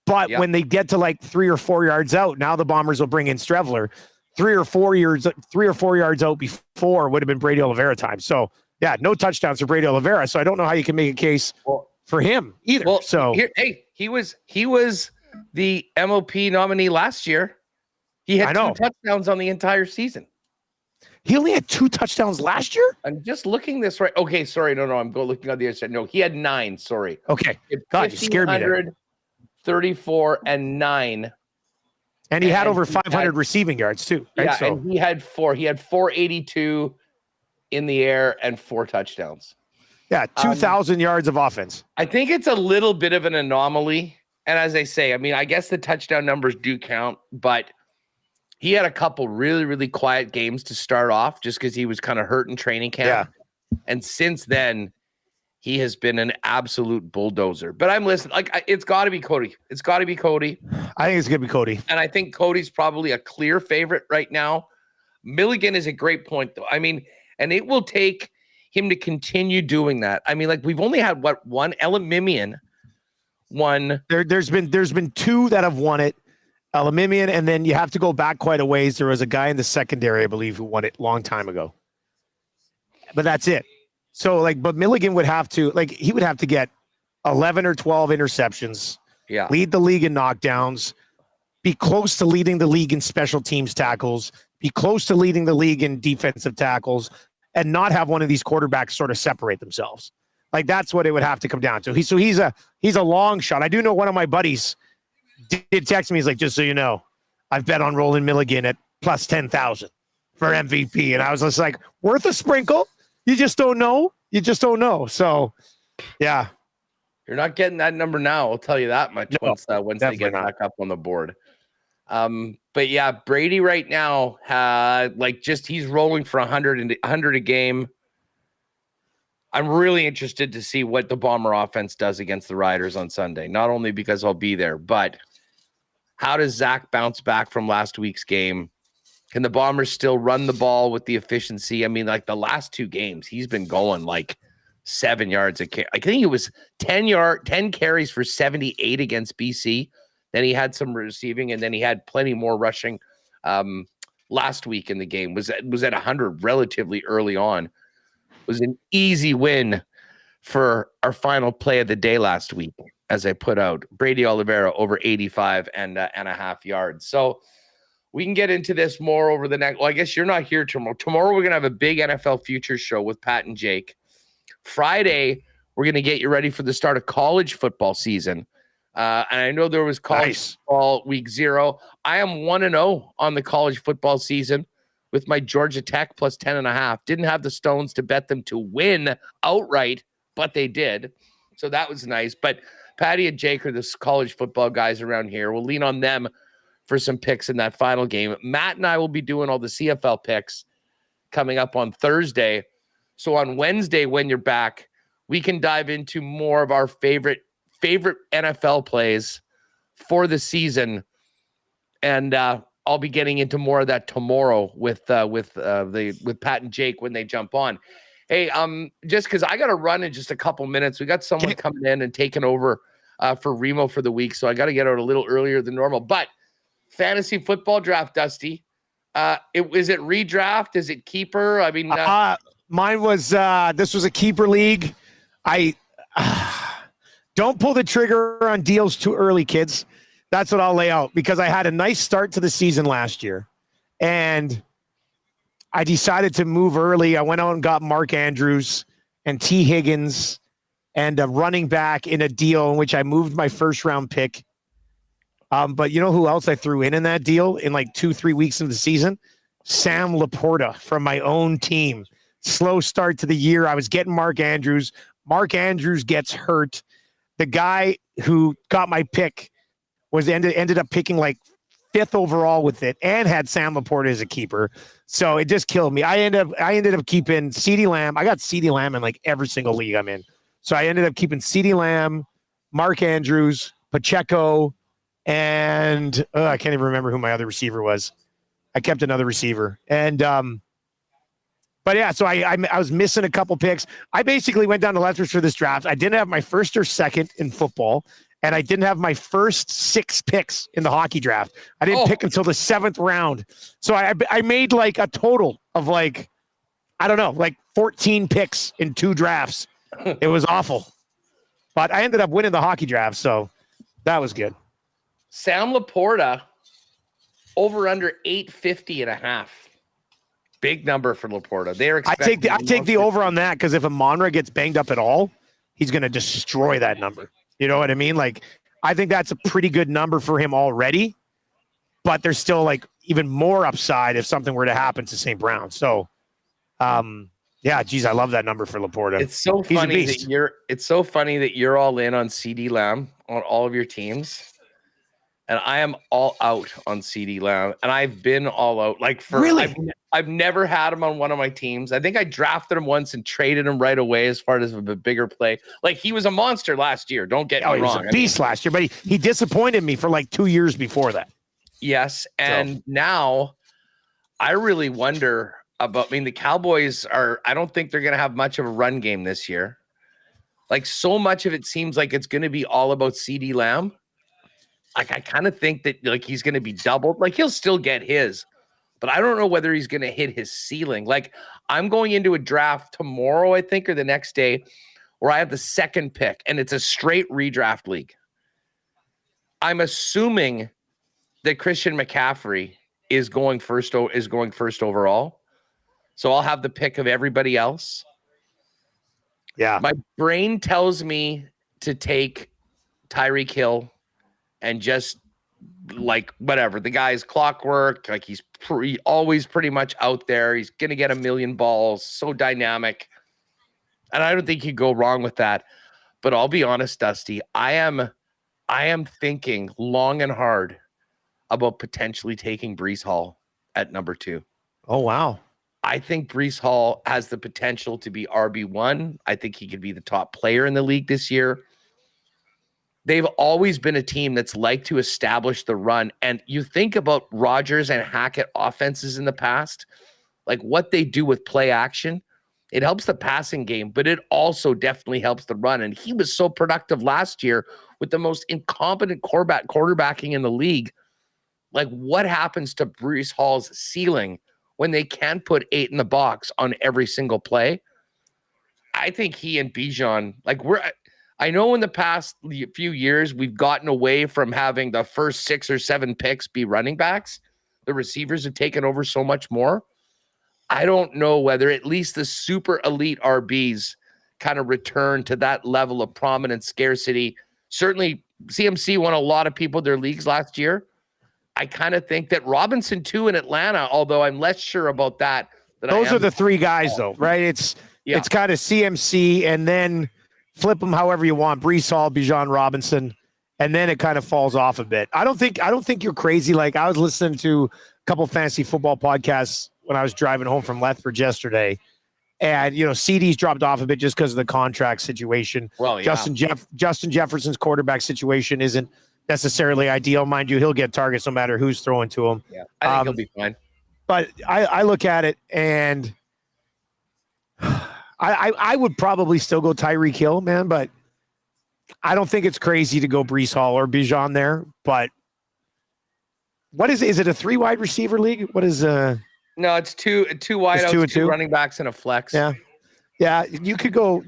Speaker 4: But when they get to like 3 or 4 yards out, now the Bombers will bring in Strebler. 3 or 4 yards out before would have been Brady Oliveira time. So yeah, no touchdowns for Brady Oliveira. So I don't know how you can make a case for him either.
Speaker 2: Well,
Speaker 4: so
Speaker 2: he was the MOP nominee last year. He had 2 touchdowns on the entire season.
Speaker 4: He only had 2 touchdowns last year?
Speaker 2: I'm just looking this right. Okay, sorry. No, I'm looking on the other side. No, he had 9. Sorry.
Speaker 4: Okay. God, you scared me there.
Speaker 2: 34 and 9.
Speaker 4: And he had over 500 receiving yards too. Right?
Speaker 2: Yeah, and he had 4. He had 482 in the air and 4 touchdowns.
Speaker 4: Yeah, 2,000 yards of offense.
Speaker 2: I think it's a little bit of an anomaly. And as I say, I mean, I guess the touchdown numbers do count, but he had a couple really, really quiet games to start off just because he was kind of hurt in training camp. Yeah. And since then, he has been an absolute bulldozer. But I'm listening. Like, it's got to be Cody. It's got to be Cody.
Speaker 4: I think it's going to be Cody.
Speaker 2: And I think Cody's probably a clear favorite right now. Milligan is a great point, though. I mean, and it will take him to continue doing that. I mean, like, we've only had, one? Elamimian won.
Speaker 4: There's been 2 that have won it. Elamimian, and then you have to go back quite a ways. There was a guy in the secondary, I believe, who won it a long time ago. But that's it. So, but Milligan would have to, he would have to get 11 or 12 interceptions, lead the league in knockdowns, be close to leading the league in special teams tackles, be close to leading the league in defensive tackles, and not have one of these quarterbacks sort of separate themselves. Like, that's what it would have to come down to. He's a long shot. I do know one of my buddies did text me. He's like, just so you know, I've bet on Roland Milligan at plus 10,000 for MVP. And I was just like, worth a sprinkle. You just don't know. So, yeah.
Speaker 2: You're not getting that number now. I'll tell you that much once they get back up on the board. But yeah, Brady right now he's rolling for 100 a game. I'm really interested to see what the Bomber offense does against the Riders on Sunday. Not only because I'll be there, but how does Zach bounce back from last week's game? Can the Bombers still run the ball with the efficiency? I mean, like the last 2 games, he's been going like 7 yards a carry. I think it was 10 carries for 78 against BC. Then he had some receiving, and then he had plenty more rushing last week in the game. Was at 100 relatively early on. It was an easy win for our final play of the day last week, as I put out. Brady Oliveira over 85 and a half yards. So we can get into this more over the next. Well, I guess you're not here tomorrow. Tomorrow we're going to have a big NFL Futures show with Pat and Jake. Friday, we're going to get you ready for the start of college football season. And I know there was college football week 0. I am 1-0 on the college football season with my Georgia Tech plus 10.5. Didn't have the stones to bet them to win outright, but they did. So that was nice. But Patty and Jake are the college football guys around here. We'll lean on them for some picks in that final game. Matt and I will be doing all the CFL picks coming up on Thursday. So on Wednesday, when you're back, we can dive into more of our favorite NFL plays for the season. And I'll be getting into more of that tomorrow with Pat and Jake when they jump on. Hey, just because I got to run in just a couple minutes. We got someone coming in and taking over for Remo for the week, so I got to get out a little earlier than normal. But fantasy football draft, Dusty. Is it redraft? Is it keeper? I mean,
Speaker 4: mine was this was a keeper league. I don't pull the trigger on deals too early, kids. That's what I'll lay out, because I had a nice start to the season last year, and I decided to move early. I went out and got Mark Andrews and T. Higgins and a running back in a deal in which I moved my first round pick. But you know who else I threw in that deal in like 2-3 weeks of the season? Sam Laporta from my own team. Slow start to the year. I was getting Mark Andrews. Mark Andrews gets hurt. The guy who got my pick ended up picking like 5th overall with it and had Sam Laporta as a keeper. So it just killed me. I ended up keeping CeeDee Lamb. I got CeeDee Lamb in like every single league I'm in. So I ended up keeping CeeDee Lamb, Mark Andrews, Pacheco, and I can't even remember who my other receiver was. I kept another receiver. And but yeah, so I was missing a couple picks. I basically went down to Lethbridge for this draft. I didn't have my first or second in football, and I didn't have my first 6 picks in the hockey draft. I didn't pick until the 7th round. So I made like a total of like, I don't know, like 14 picks in 2 drafts. It was awful. But I ended up winning the hockey draft, so that was good.
Speaker 2: Sam Laporta, over under 850.5. Big number for Laporta. I
Speaker 4: take the over on that, because if Amonra gets banged up at all, he's going to destroy that number. You know what I mean? Like, I think that's a pretty good number for him already, but there's still like even more upside if something were to happen to St. Brown. So, yeah, geez, I love that number for Laporta.
Speaker 2: It's so funny that you're all in on CeeDee Lamb on all of your teams. And I am all out on CeeDee Lamb, and I've been all out. Like I've never had him on one of my teams. I think I drafted him once and traded him right away as far as a bigger play. Like, he was a monster last year. Don't get me wrong.
Speaker 4: He was a beast last year, but he disappointed me for like 2 years before that.
Speaker 2: Yes, and now I really wonder about. I mean, the Cowboys are. I don't think they're going to have much of a run game this year. Like, so much of it seems like it's going to be all about CeeDee Lamb. Like, I kind of think that like he's going to be doubled. Like, he'll still get his, but I don't know whether he's going to hit his ceiling. Like, I'm going into a draft tomorrow, I think, or the next day, where I have the 2nd pick, and it's a straight redraft league. I'm assuming that Christian McCaffrey is going first overall. So I'll have the pick of everybody else.
Speaker 4: Yeah.
Speaker 2: My brain tells me to take Tyreek Hill. And just like whatever, the guy's clockwork, like he's always pretty much out there. He's going to get 1 million balls, so dynamic. And I don't think you go wrong with that. But I'll be honest, Dusty, I am thinking long and hard about potentially taking Breece Hall at number 2.
Speaker 4: Oh, wow.
Speaker 2: I think Breece Hall has the potential to be RB1. I think he could be the top player in the league this year. They've always been a team that's liked to establish the run. And you think about Rodgers and Hackett offenses in the past, like what they do with play action, it helps the passing game, but it also definitely helps the run. And he was so productive last year with the most incompetent quarterbacking in the league. Like, what happens to Breece Hall's ceiling when they can put 8 in the box on every single play? I think he and Bijan, like I know in the past few years, we've gotten away from having the first 6 or 7 picks be running backs. The receivers have taken over so much more. I don't know whether at least the super elite RBs kind of return to that level of prominent scarcity. Certainly, CMC won a lot of people their leagues last year. I kind of think that Robinson, too, in Atlanta, although I'm less sure about that.
Speaker 4: Those are the 3 guys, though, right? It's kind of CMC and then flip them however you want. Breece Hall, Bijan Robinson, and then it kind of falls off a bit. I don't think you're crazy. Like, I was listening to a couple of fantasy football podcasts when I was driving home from Lethbridge yesterday, And, CD's dropped off a bit just because of the contract situation.
Speaker 2: Well, yeah.
Speaker 4: Justin Jefferson's quarterback situation isn't necessarily ideal. Mind you, he'll get targets no matter who's throwing to him.
Speaker 2: Yeah, I think he'll be fine.
Speaker 4: But I look at it, and I would probably still go Tyreek Hill, man, but I don't think it's crazy to go Breece Hall or Bijan there. But what is it a 3 wide receiver league? What is
Speaker 2: No, it's two wide outs, two running backs, and a flex.
Speaker 4: Yeah. You could go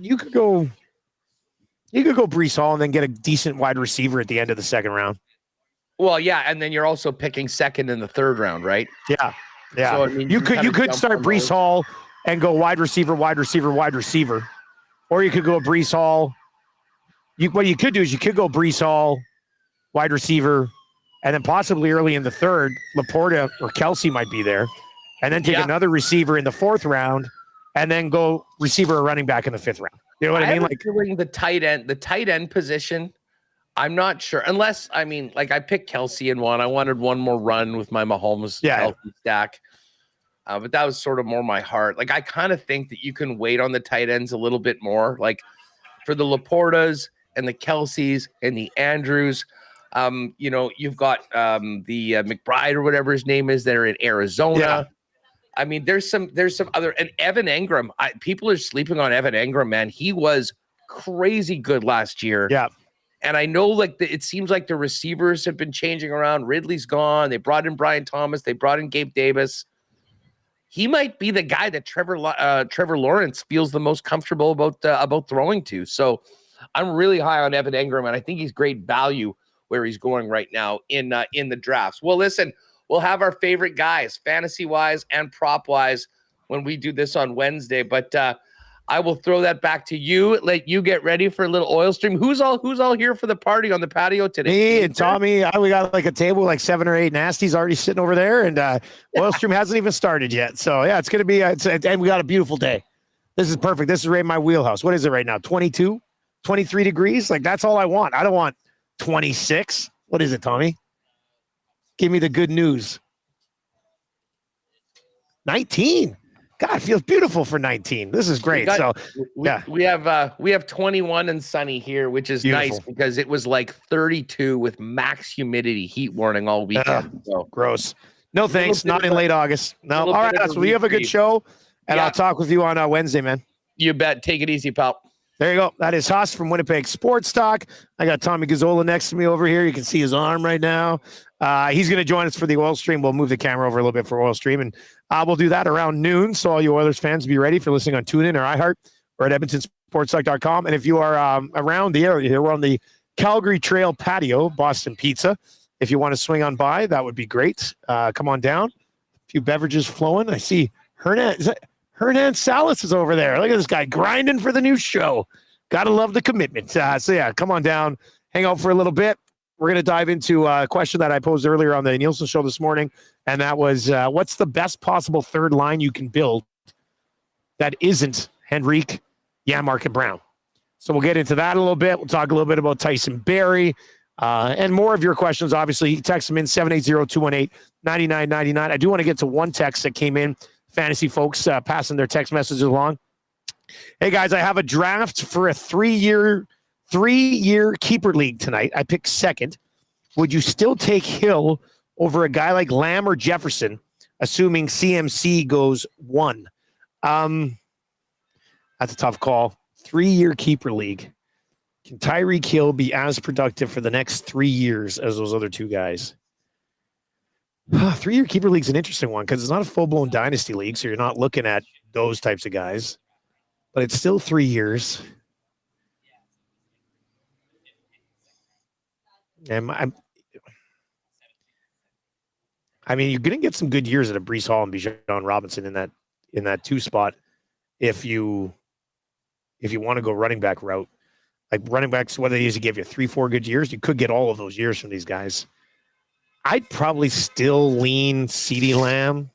Speaker 4: Breece Hall and then get a decent wide receiver at the end of the second round.
Speaker 2: Well, yeah, and then you're also picking second in the third round, right?
Speaker 4: Yeah. Yeah.
Speaker 2: So, I mean,
Speaker 4: you could start Breece Hall and go wide receiver, wide receiver, wide receiver. Or you could go Breece Hall. What you could do is you could go Breece Hall, wide receiver, and then possibly early in the third, Laporta or Kelsey might be there. And then take another receiver in the fourth round, and then go receiver or running back in the fifth round. You know what I mean?
Speaker 2: Like the tight end position, I'm not sure. Unless, I picked Kelsey in one. I wanted one more run with my Mahomes healthy stack. But that was sort of more my heart. Like, I kind of think that you can wait on the tight ends a little bit more. Like, for the Laportas and the Kelseys and the Andrews, you've got the McBride or whatever his name is that are in Arizona.
Speaker 4: Yeah.
Speaker 2: I mean, there's some other, and Evan Engram. People are sleeping on Evan Engram, man. He was crazy good last year.
Speaker 4: Yeah.
Speaker 2: And I know, it seems like the receivers have been changing around. Ridley's gone. They brought in Brian Thomas. They brought in Gabe Davis. He might be the guy that Trevor Lawrence feels the most comfortable about throwing to. So I'm really high on Evan Engram, and I think he's great value where he's going right now in the drafts. Well, listen. We'll have our favorite guys, fantasy-wise and prop-wise, when we do this on Wednesday. But I will throw that back to you. Let you get ready for a little oil stream. Who's all here for the party on the patio today?
Speaker 4: Me and Tommy. We got a table, 7 or 8 nasties already sitting over there, and oil stream hasn't even started yet. So yeah, it's gonna be. And we got a beautiful day. This is perfect. This is right in my wheelhouse. What is it right now? 22, 23 degrees. That's all I want. I don't want 26. What is it, Tommy? Give me the good news. 19. God, it feels beautiful for 19. This is great. We have 21 and sunny here, which is beautiful. Nice because it was 32 with max humidity heat warning all weekend. So gross. No thanks. Not in late August. No. All right. So you have a good show, and I'll talk with you on Wednesday, man.
Speaker 2: You bet. Take it easy, pal.
Speaker 4: There you go. That is Hus from Winnipeg Sports Talk. I got Tommy Gazzola next to me over here. You can see his arm right now. He's going to join us for the oil stream. We'll move the camera over a little bit for oil stream, and we'll do that around noon. So all you Oilers fans, be ready for listening on TuneIn or iHeart or at EdmontonSportsTalk.com. And if you are around the area here, we're on the Calgary Trail patio, Boston Pizza. If you want to swing on by, that would be great. Come on down. A few beverages flowing. I see Hernan Salas is over there. Look at this guy grinding for the new show. Got to love the commitment. Come on down, hang out for a little bit. We're going to dive into a question that I posed earlier on the Nielson show this morning, and that was, what's the best possible third line you can build that isn't Henrique, Janmark, and Brown? So we'll get into that a little bit. We'll talk a little bit about Tyson Barrie and more of your questions. Obviously, text them in 780-218-9999. I do want to get to one text that came in. Fantasy folks passing their text messages along. Hey guys, I have a draft for a three-year keeper league tonight. I picked second. Would you still take Hill over a guy like Lamb or Jefferson, assuming CMC goes 1? That's a tough call. 3-year keeper league. Can Tyreek Hill be as productive for the next 3 years as those other two guys? 3-year keeper league's an interesting one because it's not a full-blown dynasty league, so you're not looking at those types of guys. But it's still 3 years. And you're going to get some good years at a Breece Hall and Bijan Robinson in that 2 spot if you want to go running back route. Like running backs, whether they usually give you 3-4 good years, you could get all of those years from these guys. I'd probably still lean CeeDee Lamb,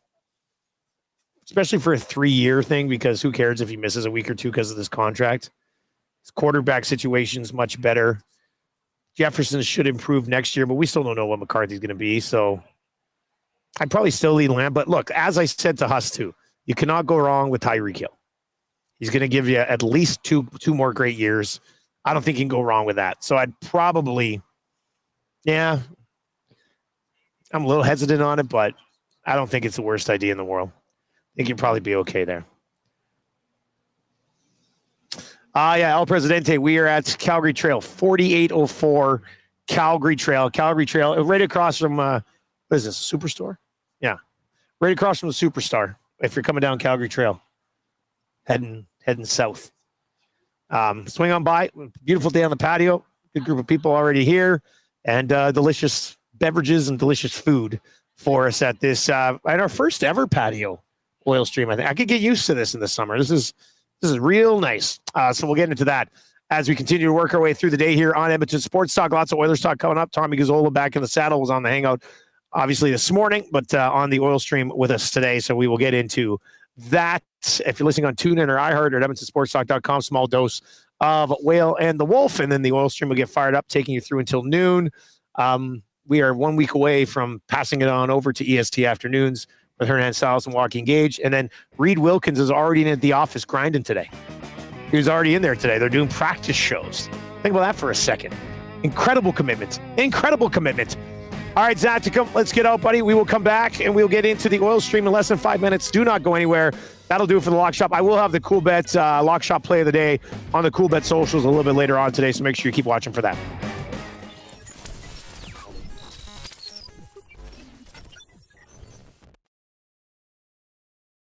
Speaker 4: especially for a 3-year thing, because who cares if he misses a week or two because of this contract? His quarterback situation is much better. Jefferson should improve next year, but we still don't know what McCarthy's going to be. So I'd probably still lean Lamb. But look, as I said to Hus too, you cannot go wrong with Tyreek Hill. He's going to give you at least two more great years. I don't think you can go wrong with that. So I'd probably, I'm a little hesitant on it, but I don't think it's the worst idea in the world. I think you'd probably be okay there. El Presidente, we are at Calgary Trail, 4804 Calgary Trail, right across from, what is this, Superstore? Yeah, right across from the Superstar, if you're coming down Calgary Trail, heading south. Swing on by, beautiful day on the patio, good group of people already here, and delicious beverages and delicious food for us at this, at our first ever patio oil stream. I think I could get used to this in the summer. This is real nice. So we'll get into that as we continue to work our way through the day here on Edmonton Sports Talk. Lots of Oilers talk coming up. Tommy Gazzola back in the saddle, was on the hangout obviously this morning, but on the oil stream with us today. So we will get into that. If you're listening on TuneIn or iHeart or at EdmontonSportsTalk.com, small dose of Whale and the Wolf, and then the oil stream will get fired up, taking you through until noon. We are 1 week away from passing it on over to EST Afternoons with Hernan Salas and Joaquin Gage. And then Reed Wilkins is already in the office grinding today. He was already in there today. They're doing practice shows. Think about that for a second. Incredible commitment. All right, Zaticum, let's get out, buddy. We will come back and we'll get into the oil stream in less than 5 minutes. Do not go anywhere. That'll do it for the Lock Shop. I will have the Coolbet Lock Shop play of the day on the Coolbet socials a little bit later on today, so make sure you keep watching for that.